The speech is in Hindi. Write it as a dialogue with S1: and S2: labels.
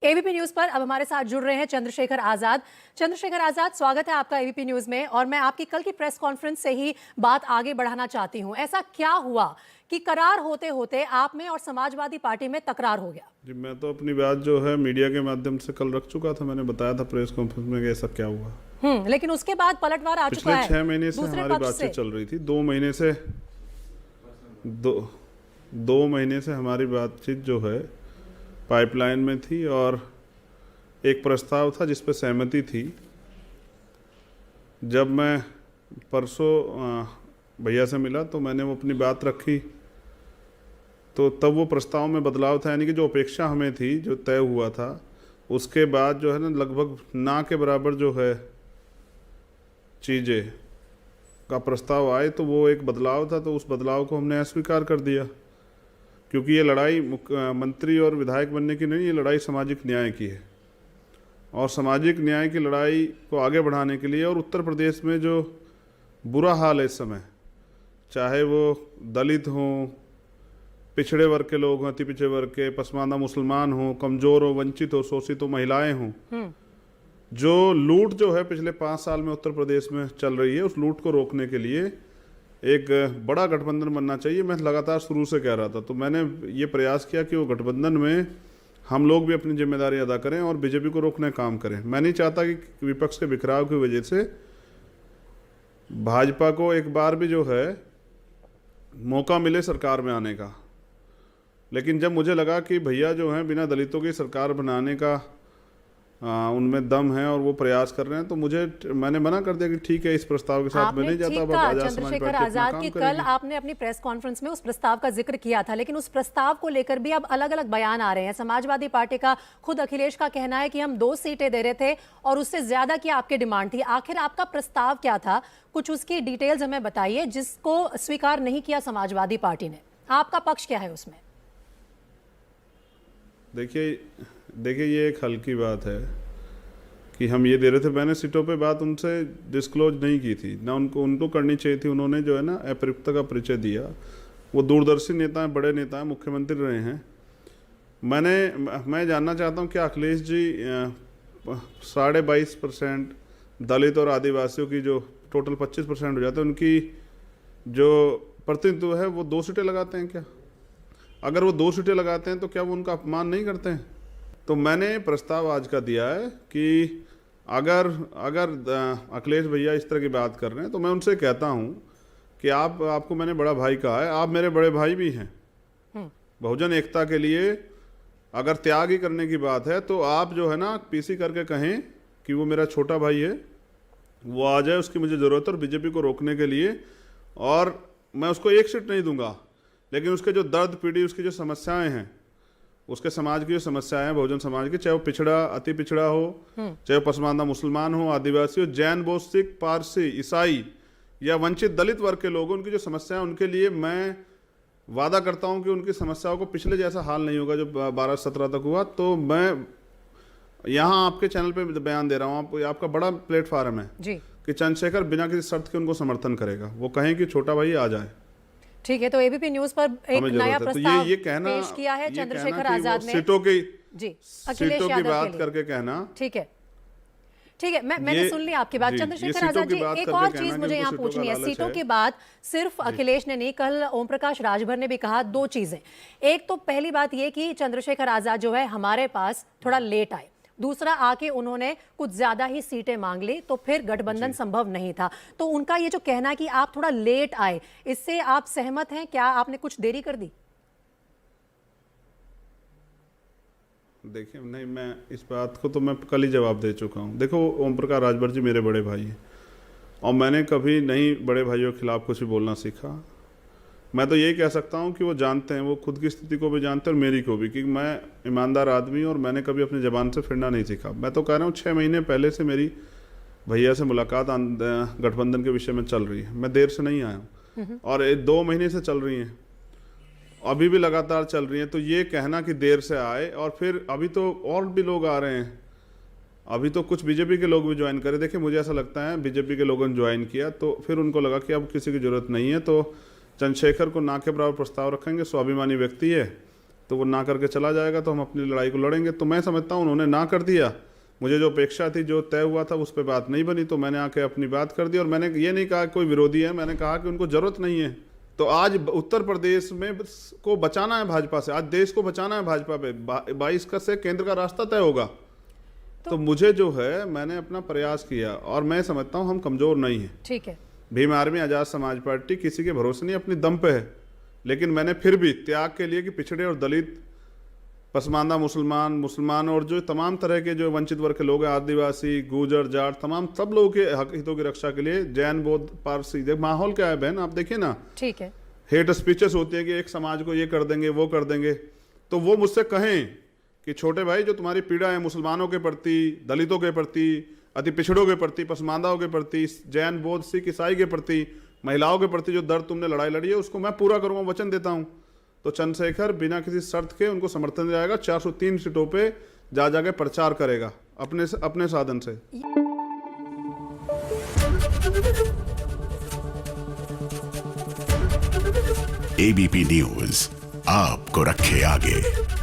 S1: एबीपी न्यूज पर अब हमारे साथ जुड़ रहे हैं चंद्रशेखर आजाद। चंद्रशेखर आजाद, स्वागत है आपका एबीपी न्यूज में। और मैं आपकी कल की प्रेस कॉन्फ्रेंस से ही बात आगे बढ़ाना चाहती हूं। ऐसा क्या हुआ कि करार होते होते आप में और समाजवादी पार्टी में तकरार हो गया?
S2: जी, मैं तो अपनी बात जो है मीडिया के माध्यम से कल रख चुका था। मैंने बताया था प्रेस कॉन्फ्रेंस में कि ऐसा क्या हुआ।
S1: लेकिन उसके बाद पलटवार आ चुका है।
S2: पिछले 6 महीने से हमारी बातचीत चल रही थी। 2 महीने से हमारी बातचीत जो है पाइपलाइन में थी और एक प्रस्ताव था जिस पर सहमति थी। जब मैं परसों भैया से मिला तो मैंने वो अपनी बात रखी, तो तब वो प्रस्ताव में बदलाव था, यानी कि जो अपेक्षा हमें थी, जो तय हुआ था, उसके बाद जो है ना लगभग ना के बराबर जो है चीज़ें का प्रस्ताव आए, तो वो एक बदलाव था। तो उस बदलाव को हमने अस्वीकार कर दिया, क्योंकि ये लड़ाई मंत्री और विधायक बनने की नहीं, ये लड़ाई सामाजिक न्याय की है। और सामाजिक न्याय की लड़ाई को आगे बढ़ाने के लिए, और उत्तर प्रदेश में जो बुरा हाल है इस समय, चाहे वो दलित हों, पिछड़े वर्ग के लोग हों, अति पिछड़े वर्ग के, पसमानदा मुसलमान हों, कमज़ोर हो, वंचित हो, शोषित हो, महिलाएं हों, जो लूट जो है पिछले 5 साल में उत्तर प्रदेश में चल रही है, उस लूट को रोकने के लिए एक बड़ा गठबंधन बनना चाहिए। मैं लगातार शुरू से कह रहा था। तो मैंने ये प्रयास किया कि वो गठबंधन में हम लोग भी अपनी जिम्मेदारी अदा करें और बीजेपी को रोकने का काम करें। मैं नहीं चाहता कि विपक्ष के बिखराव की वजह से भाजपा को एक बार भी जो है मौका मिले सरकार में आने का। लेकिन जब मुझे लगा कि भैया जो हैं बिना दलितों की सरकार बनाने का उनमें दम है और वो प्रयास कर रहे हैं, तो मैंने मना कर दिया कि ठीक है, इस प्रस्ताव के साथ मैं नहीं जाता।
S1: चंद्रशेखर आजाद की कल आपने अपनी प्रेस कॉन्फ्रेंस में उस प्रस्ताव का जिक्र किया था, लेकिन उस प्रस्ताव को लेकर भी अब अलग अलग बयान आ रहे हैं। समाजवादी पार्टी का खुद अखिलेश का कहना है कि हम 2 सीटें दे रहे थे और उससे ज्यादा की आपकी डिमांड थी। आखिर आपका प्रस्ताव क्या था? कुछ उसकी डिटेल्स हमें बताइए, जिसको स्वीकार नहीं किया समाजवादी पार्टी ने। आपका पक्ष क्या है उसमें?
S2: देखिए ये एक हल्की बात है कि हम ये दे रहे थे। मैंने सीटों पे बात उनसे डिस्क्लोज नहीं की थी, ना उनको करनी चाहिए थी। उन्होंने जो है ना अप्रयुक्ता का परिचय दिया। वो दूरदर्शी नेता हैं, बड़े नेता हैं, मुख्यमंत्री रहे हैं। मैं जानना चाहता हूँ कि अखिलेश जी 22.5% दलित और आदिवासियों की जो टोटल 25% हो जाते हैं, उनकी जो प्रतिनिधित्व है वो 2 सीटें लगाते हैं क्या? अगर वो 2 सीटें लगाते हैं तो क्या वो उनका अपमान नहीं करते हैं? तो मैंने प्रस्ताव आज का दिया है कि अगर अखिलेश भैया इस तरह की बात कर रहे हैं तो मैं उनसे कहता हूं कि आपको मैंने बड़ा भाई कहा है, आप मेरे बड़े भाई भी हैं। बहुजन एकता के लिए अगर त्याग ही करने की बात है तो आप जो है ना पीसी करके कहें कि वो मेरा छोटा भाई है, वो आ जाए, उसकी मुझे ज़रूरत है और बीजेपी को रोकने के लिए। और मैं उसको 1 सीट नहीं दूंगा, लेकिन उसके जो दर्द पीड़ी, उसकी जो समस्याएं हैं, उसके समाज की जो समस्याएं हैं, बहुजन समाज की, चाहे वो पिछड़ा, अति पिछड़ा हो, चाहे वो पसमानदा मुसलमान हो, आदिवासी हो, जैन, बौद्ध, सिख, पारसी, ईसाई या वंचित दलित वर्ग के लोग, उनकी जो समस्याएं, उनके लिए मैं वादा करता हूं कि उनकी समस्याओं को पिछले जैसा हाल नहीं होगा जो 12-17 तक हुआ। तो मैं यहाँ आपके चैनल पे बयान दे रहा हूँ, आपका बड़ा प्लेटफार्म है जी, कि चंद्रशेखर बिना किसी शर्त के उनको समर्थन करेगा। वो कहें कि छोटा भाई आ जाए।
S1: ठीक है, तो एबीपी न्यूज पर एक नया प्रस्ताव
S2: ये कहना,
S1: पेश किया है चंद्रशेखर आजाद ने।
S2: सीटों की
S1: बात
S2: करके कहना।
S1: ठीक है, मैंने सुन ली आपकी बात। चंद्रशेखर आजाद जी, एक और चीज मुझे यहाँ पूछनी है। सीटों की बात सिर्फ अखिलेश ने नहीं, कल ओम प्रकाश राजभर ने भी कहा 2 चीजें। एक तो पहली बात ये कि चंद्रशेखर आजाद जो है हमारे पास थोड़ा लेट आए। दूसरा, आके उन्होंने कुछ ज्यादा ही सीटें मांग ली, तो फिर गठबंधन संभव नहीं था। तो उनका ये जो कहना है कि आप थोड़ा लेट आए, इससे आप सहमत हैं? क्या आपने कुछ देरी कर दी?
S2: देखिए, नहीं, मैं इस बात को तो मैं कल ही जवाब दे चुका हूँ। देखो, ओम प्रकाश राजभर जी मेरे बड़े भाई हैं और मैंने कभी नहीं बड़े भाइयों के खिलाफ कुछ भी बोलना सीखा। मैं तो यही कह सकता हूँ कि वो जानते हैं, वो खुद की स्थिति को भी जानते हैं और मेरी को भी, कि मैं ईमानदार आदमी और मैंने कभी अपनी ज़बान से फिरना नहीं सीखा। मैं तो कह रहा हूँ 6 महीने पहले से मेरी भैया से मुलाकात गठबंधन के विषय में चल रही है। मैं देर से नहीं आया हूँ और 2 महीने से चल रही हैं, अभी भी लगातार चल रही हैं। तो ये कहना कि देर से आए, और फिर अभी तो और भी लोग आ रहे हैं, अभी तो कुछ बीजेपी के लोग भी ज्वाइन करे। देखिए, मुझे ऐसा लगता है बीजेपी के लोगों ने ज्वाइन किया तो फिर उनको लगा कि अब किसी की ज़रूरत नहीं है, तो चंद्रशेखर को ना के बराबर प्रस्ताव रखेंगे, स्वाभिमानी व्यक्ति है, तो वो ना करके चला जाएगा, तो हम अपनी लड़ाई को लड़ेंगे। तो मैं समझता हूँ उन्होंने ना कर दिया, मुझे जो अपेक्षा थी, जो तय हुआ था, उस पर बात नहीं बनी, तो मैंने आके अपनी बात कर दी। और मैंने ये नहीं कहा कोई विरोधी है, मैंने कहा कि उनको जरूरत नहीं है। तो आज उत्तर प्रदेश में को बचाना है भाजपा से, आज देश को बचाना है भाजपा पे। 22 का से केंद्र का रास्ता तय होगा। तो मुझे जो है, मैंने अपना प्रयास किया और मैं समझता हूँ हम कमजोर नहीं हैं।
S1: ठीक है।
S2: भीम आर्मी, आजाद समाज पार्टी किसी के भरोसे नहीं, अपनी दम पे है। लेकिन मैंने फिर भी त्याग के लिए कि पिछड़े और दलित, पसमानदा मुसलमान और जो तमाम तरह के जो वंचित वर्ग के लोग हैं, आदिवासी, गुर्जर, जाट, तमाम सब लोगों के हक हितों की रक्षा के लिए, जैन, बौद्ध, पारसी, माहौल क्या है बहन, आप देखिए ना।
S1: ठीक है।
S2: हेट स्पीचेस होती है कि एक समाज को ये कर देंगे, वो कर देंगे। तो वो मुझसे कहें कि छोटे भाई, जो तुम्हारी पीड़ा है मुसलमानों के प्रति, दलितों के प्रति, अति पिछड़ों के प्रति, पसमानदाओं के प्रति, जैन, बौद्ध, सिख, ईसाई के प्रति, महिलाओं के प्रति जो दर्द तुमने लड़ाई लड़ी है, उसको मैं पूरा करूंगा, वचन देता हूं। तो चंद्रशेखर बिना किसी शर्त के उनको समर्थन दिलाएगा, 403 सीटों पे जा जाके प्रचार करेगा अपने साधन से।
S3: एबीपी न्यूज आपको रखे आगे।